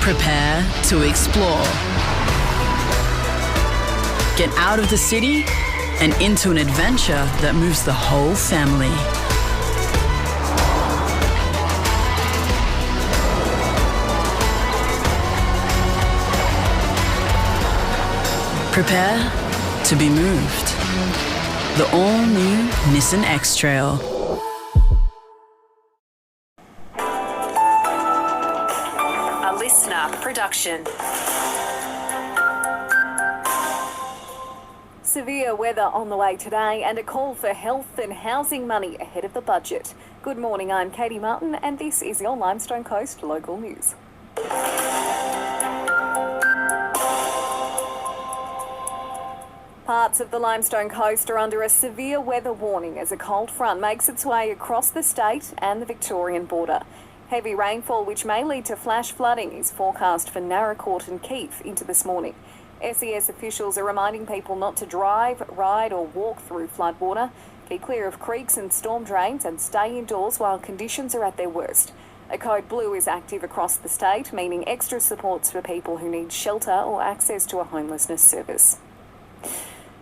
Prepare to explore. Get out of the city and into an adventure that moves the whole family. Prepare to be moved. The all-new Nissan X-Trail. A LISTNR production. Severe weather on the way today and a call for health and housing money ahead of the budget. Good morning, I'm Katie Martin and this is your Limestone Coast local news. Parts of the Limestone Coast are under a severe weather warning as a cold front makes its way across the state and the Victorian border. Heavy rainfall, which may lead to flash flooding, is forecast for Narracourt and Keith into this morning. SES officials are reminding people not to drive, ride or walk through floodwater. Keep clear of creeks and storm drains and stay indoors while conditions are at their worst. A code blue is active across the state, meaning extra supports for people who need shelter or access to a homelessness service.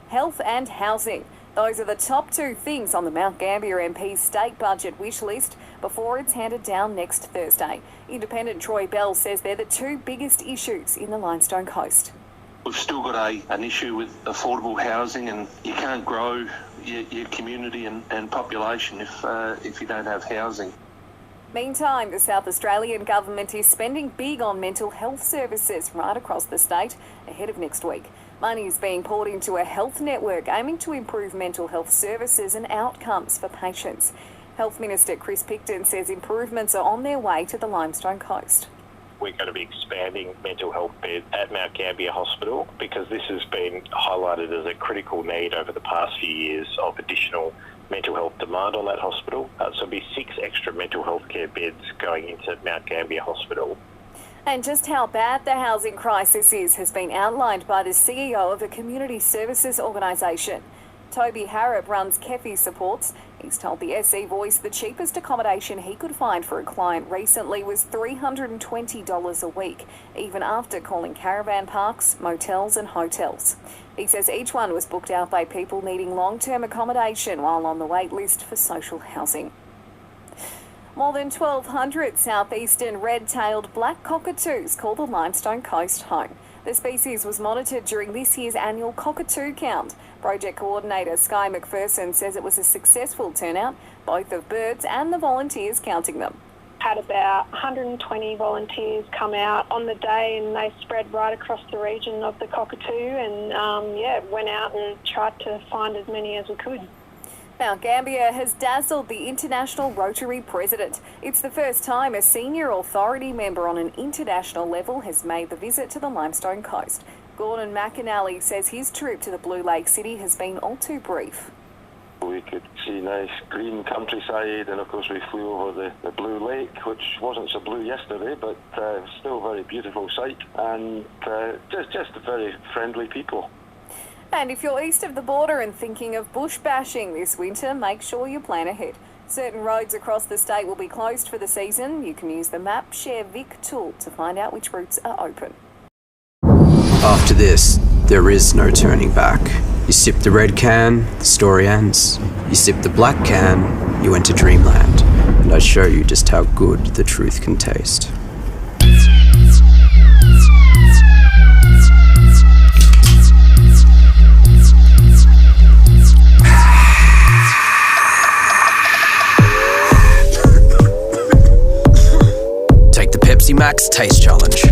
Health and housing. Those are the top two things on the Mount Gambier MP's state budget wish list before it's handed down next Thursday. Independent Troy Bell says they're the two biggest issues in the Limestone Coast. We've still got an issue with affordable housing, and you can't grow your community and population if you don't have housing. Meantime, the South Australian government is spending big on mental health services right across the state ahead of next week. Money is being poured into a health network aiming to improve mental health services and outcomes for patients. Health Minister Chris Picton says improvements are on their way to the Limestone Coast. We're going to be expanding mental health beds at Mount Gambier Hospital because this has been highlighted as a critical need over the past few years of additional mental health demand on that hospital. So there'll be 6 extra mental health care beds going into Mount Gambier Hospital. And just how bad the housing crisis is has been outlined by the CEO of a community services organisation. Toby Harrop runs Kefi Supports. He's told the SE Voice the cheapest accommodation he could find for a client recently was $320 a week, even after calling caravan parks, motels and hotels. He says each one was booked out by people needing long-term accommodation while on the wait list for social housing. More than 1,200 southeastern red-tailed black cockatoos call the Limestone Coast home. The species was monitored during this year's annual cockatoo count. Project coordinator Sky McPherson says it was a successful turnout, both of birds and the volunteers counting them. Had about 120 volunteers come out on the day and they spread right across the region of the cockatoo and went out and tried to find as many as we could. Mount Gambier has dazzled the International Rotary President. It's the first time a senior authority member on an international level has made the visit to the Limestone Coast. Gordon McAnally says his trip to the Blue Lake City has been all too brief. We could see nice green countryside, and of course we flew over the Blue Lake, which wasn't so blue yesterday, but still a very beautiful sight, and just very friendly people. And if you're east of the border and thinking of bush bashing this winter, make sure you plan ahead. Certain roads across the state will be closed for the season. You can use the Map Share Vic tool to find out which routes are open. After this, there is no turning back. You sip the red can, the story ends. You sip the black can, you enter dreamland. And I show you just how good the truth can taste. Max Taste Challenge.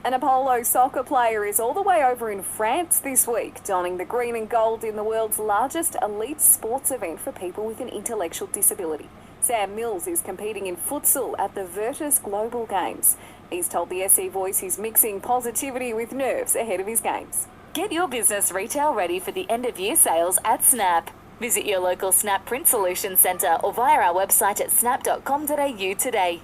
An Apollo soccer player is all the way over in France this week, donning the green and gold in the world's largest elite sports event for people with an intellectual disability. Sam Mills is competing in futsal at the Virtus Global Games. He's told the SE Voice he's mixing positivity with nerves ahead of his games. Get your business retail ready for the end-of-year sales at Snap. Visit your local Snap Print Solutions Centre or via our website at snap.com.au today.